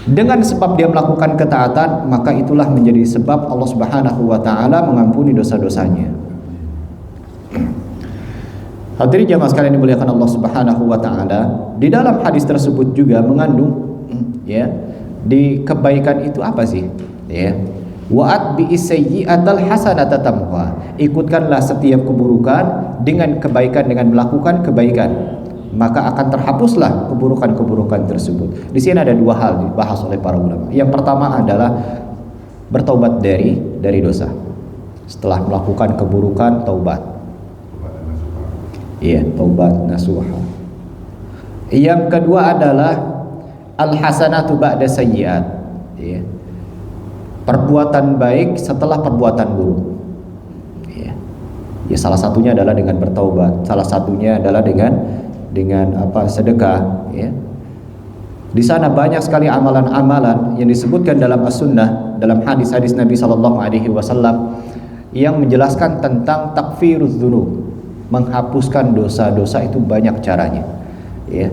Dengan sebab dia melakukan ketaatan, maka itulah menjadi sebab Allah Subhanahu wa taala mengampuni dosa-dosanya. Hadirin jamaah sekalian dimuliakan Allah Subhanahu wa taala, di dalam hadis tersebut juga mengandung, ya, di kebaikan itu apa sih? Ya. Wa'at bi'isayyi'atal hasanata tamhuha. Ikutkanlah setiap keburukan dengan kebaikan, dengan melakukan kebaikan, maka akan terhapuslah keburukan-keburukan tersebut. Di sini ada dua hal dibahas oleh para ulama. Yang pertama adalah bertaubat dari dosa. Setelah melakukan keburukan, taubat. Iya, taubat nasuha. Yang kedua adalah al-hasanatu ba'da sayyi'at. Iya. Perbuatan baik setelah perbuatan buruk. Ya. Ya, salah satunya adalah dengan bertaubat, salah satunya adalah dengan sedekah, ya. Di sana banyak sekali amalan-amalan yang disebutkan dalam as-sunnah, dalam hadis-hadis Nabi sallallahu alaihi wasallam yang menjelaskan tentang takfiruz dzunub, menghapuskan dosa-dosa itu banyak caranya, ya.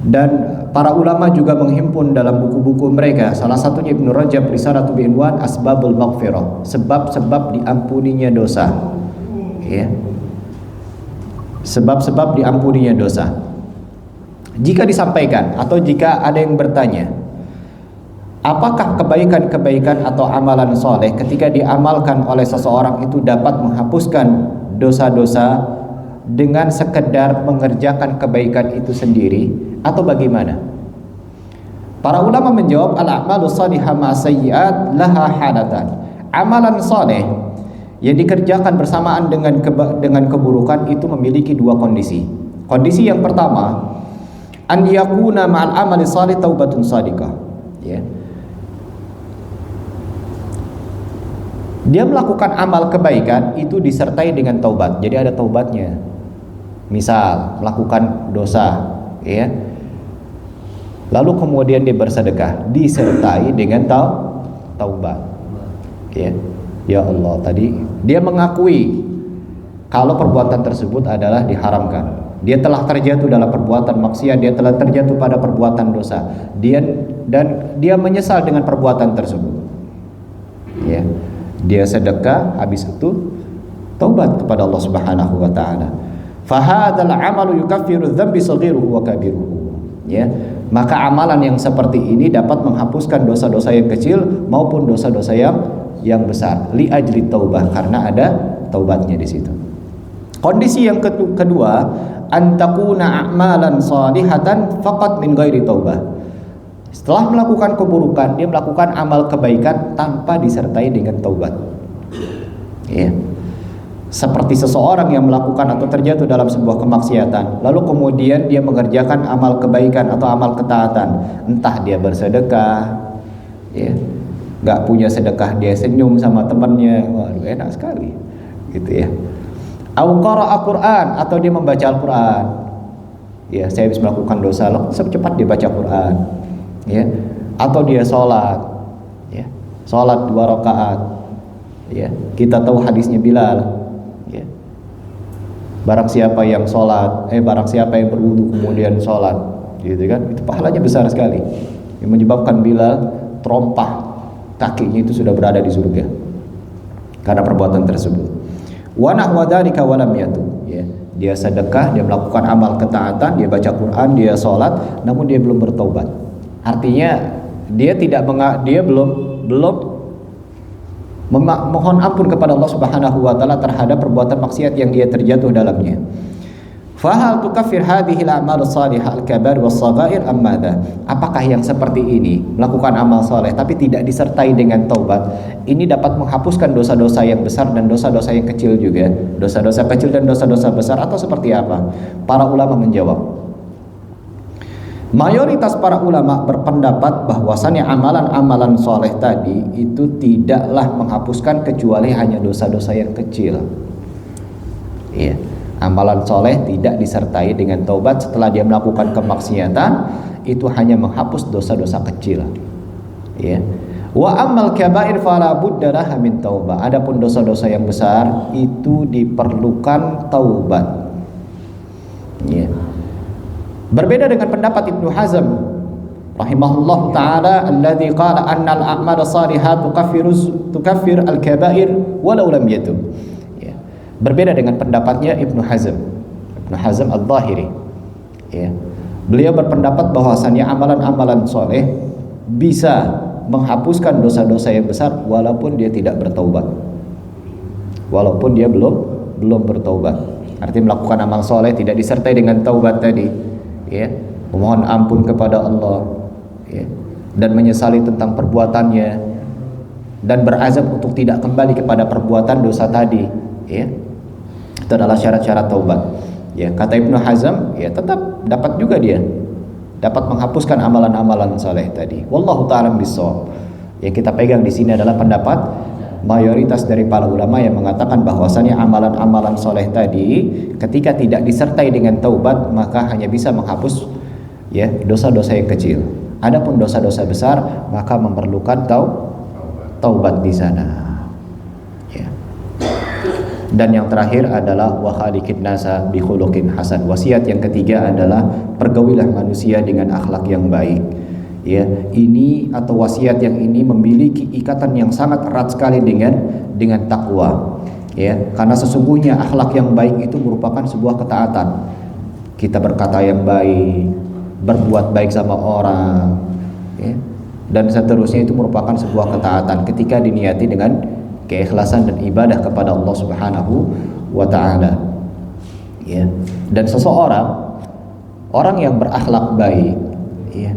Dan para ulama juga menghimpun dalam buku-buku mereka, salah satunya Ibnu Rajab Risalatu bi'inwan Asbabul Maghfirah, sebab-sebab diampuninya dosa, ya. Sebab-sebab diampuninya dosa. Jika disampaikan atau jika ada yang bertanya, apakah kebaikan-kebaikan atau amalan soleh ketika diamalkan oleh seseorang itu dapat menghapuskan dosa-dosa dengan sekedar mengerjakan kebaikan itu sendiri atau bagaimana? Para ulama menjawab, al-a'malu salihah ma'asayyi'at laha halatan. Amalan saleh yang dikerjakan bersamaan dengan keburukan itu memiliki dua kondisi. Kondisi yang pertama, an yakuna ma'al amali salih taubatun shadiqah. Ya. Dia melakukan amal kebaikan itu disertai dengan taubat. Jadi ada taubatnya. Misal melakukan dosa, ya. Lalu kemudian dia bersedekah disertai dengan taubat. Ya. Ya Allah, tadi dia mengakui kalau perbuatan tersebut adalah diharamkan. Dia telah terjatuh dalam perbuatan maksiat, dia telah terjatuh pada perbuatan dosa. Dan dia menyesal dengan perbuatan tersebut. Ya. Dia sedekah, habis itu taubat kepada Allah Subhanahu wa taala. Fa hadzal 'amalu yukaffiru dzambi saghiruhu wa kabiruhu. Ya. Maka amalan yang seperti ini dapat menghapuskan dosa-dosa yang kecil maupun dosa-dosa yang besar, li ajli taubah, karena ada taubatnya di situ. Kondisi yang kedua, antakuna a'malan salihatan faqat min ghairi taubah. Setelah melakukan keburukan, dia melakukan amal kebaikan tanpa disertai dengan taubat. Ya. Seperti seseorang yang melakukan atau terjatuh dalam sebuah kemaksiatan, lalu kemudian dia mengerjakan amal kebaikan atau amal ketaatan, entah dia bersedekah, ya, nggak punya sedekah dia senyum sama temannya, waduh enak sekali, gitu ya. Au qara'a Quran, atau dia membaca Al-Quran, ya, saya habis melakukan dosa, langsung cepat dia baca Quran, ya, atau dia sholat, ya, sholat 2 rakaat, ya, kita tahu hadisnya Bilal. Barang siapa yang berwudu kemudian sholat, gitu kan, itu pahalanya besar sekali. Yang menyebabkan Bilal terompah kakinya itu sudah berada di surga karena perbuatan tersebut. Wa nahwa dzalika wa lam yatub. Ya, dia sedekah, dia melakukan amal ketaatan, dia baca Quran, dia sholat, namun dia belum bertobat. Artinya dia belum mohon ampun kepada Allah Subhanahu wa taala terhadap perbuatan maksiat yang dia terjatuh dalamnya. Fa hal tukaffir hadhihi al-a'mal as-salihah al-kabair was-saghair am madza? Apakah yang seperti ini, melakukan amal saleh tapi tidak disertai dengan taubat, ini dapat menghapuskan dosa-dosa yang besar dan dosa-dosa yang kecil juga? Dosa-dosa kecil dan dosa-dosa besar atau seperti apa? Para ulama menjawab, mayoritas para ulama berpendapat bahwasannya amalan-amalan soleh tadi itu tidaklah menghapuskan kecuali hanya dosa-dosa yang kecil. Iya, amalan soleh tidak disertai dengan taubat setelah dia melakukan kemaksiatan, itu hanya menghapus dosa-dosa kecil. Iya. Wa ammal kabair fala budda laha min taubah. Adapun dosa-dosa yang besar itu diperlukan taubat. Iya. Berbeda dengan pendapat Ibnu Hazm rahimahullah taala alladzi qala annal a'mal shalihat tukaffir al-kabair walau lam yatub. Ya. Berbeda dengan pendapatnya Ibnu Hazm al-Zahiri. Ya. Beliau berpendapat bahwasannya amalan-amalan soleh bisa menghapuskan dosa-dosa yang besar walaupun dia tidak bertaubat. Walaupun dia belum bertaubat. Artinya melakukan amal soleh tidak disertai dengan taubat tadi. Ya, memohon ampun kepada Allah, ya, dan menyesali tentang perbuatannya dan berazam untuk tidak kembali kepada perbuatan dosa tadi, ya. Itu adalah syarat-syarat taubat. Ya, kata Ibnu Hazm, ya, tetap dapat juga dia dapat menghapuskan amalan-amalan saleh tadi. Wallahu ta'ala bissawab. Yang kita pegang di sini adalah pendapat mayoritas dari para ulama yang mengatakan bahwasannya amalan-amalan soleh tadi ketika tidak disertai dengan taubat maka hanya bisa menghapus, ya, dosa-dosa yang kecil. Adapun dosa-dosa besar maka memerlukan taubat di sana. Ya. Dan yang terakhir adalah wa khaliqin nasa bi khuluqin hasan. Wasiat yang ketiga adalah pergaulilah manusia dengan akhlak yang baik. Ya, ini atau wasiat yang ini memiliki ikatan yang sangat erat sekali dengan takwa. Ya, karena sesungguhnya akhlak yang baik itu merupakan sebuah ketaatan. Kita berkata yang baik, berbuat baik sama orang, ya, dan seterusnya itu merupakan sebuah ketaatan ketika diniati dengan keikhlasan dan ibadah kepada Allah Subhanahu wa taala. Ya. Dan seseorang, orang yang berakhlak baik, ya,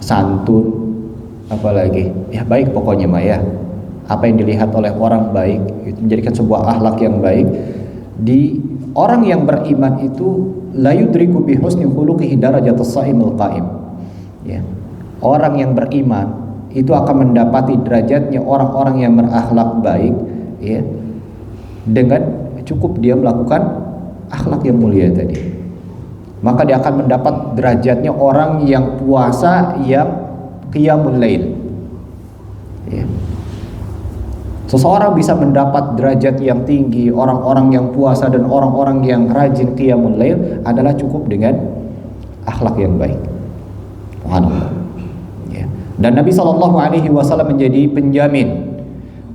santun, apalagi ya baik pokoknya mah ya. Apa yang dilihat oleh orang baik itu menjadikan sebuah akhlak yang baik. Di orang yang beriman itu la yudriku bi husni khuluqihi darajatas shaimil qaim. Ya. Orang yang beriman itu akan mendapati derajatnya orang-orang yang berakhlak baik, ya, dengan cukup dia melakukan akhlak yang mulia tadi. Maka dia akan mendapat derajatnya orang yang puasa yang qiyamul lail. Ya. Seseorang bisa mendapat derajat yang tinggi, orang-orang yang puasa dan orang-orang yang rajin qiyamul lail adalah cukup dengan akhlak yang baik. Subhanallah. Ya. Dan Nabi SAW menjadi penjamin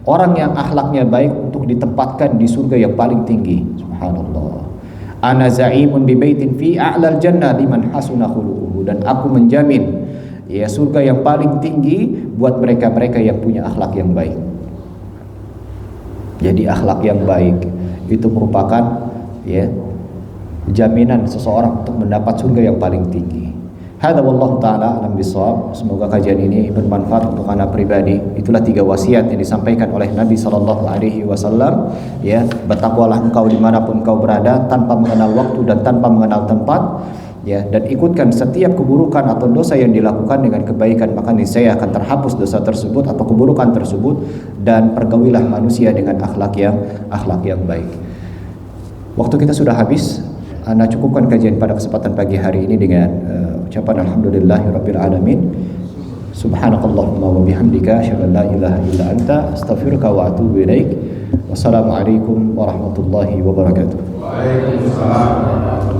orang yang akhlaknya baik untuk ditempatkan di surga yang paling tinggi. Subhanallah. Ana za'imun bi baitin fi a'lal jannah liman hasuna khuluquhu, dan aku menjamin ya surga yang paling tinggi buat mereka-mereka yang punya akhlak yang baik. Jadi akhlak yang baik itu merupakan ya jaminan seseorang untuk mendapat surga yang paling tinggi. Hadza wallahu taala alam bisawab. Semoga kajian ini bermanfaat untuk anak pribadi. Itulah 3 wasiat yang disampaikan oleh Nabi sallallahu alaihi wasallam, ya, bertakwalah engkau dimanapun engkau berada, tanpa mengenal waktu dan tanpa mengenal tempat, ya, dan ikutkan setiap keburukan atau dosa yang dilakukan dengan kebaikan, maka niscaya akan terhapus dosa tersebut atau keburukan tersebut, dan pergaulilah manusia dengan akhlak yang baik. Waktu kita sudah habis. Anda cukupkan kajian pada kesempatan pagi hari ini dengan ucapan alhamdulillahirabbil alamin. Subhanakallahumma wa bihamdika asyhadu an la ilaha illa anta astaghfiruka wa atubu ilaik. Wassalamualaikum warahmatullahi wabarakatuh. Waalaikumsalam.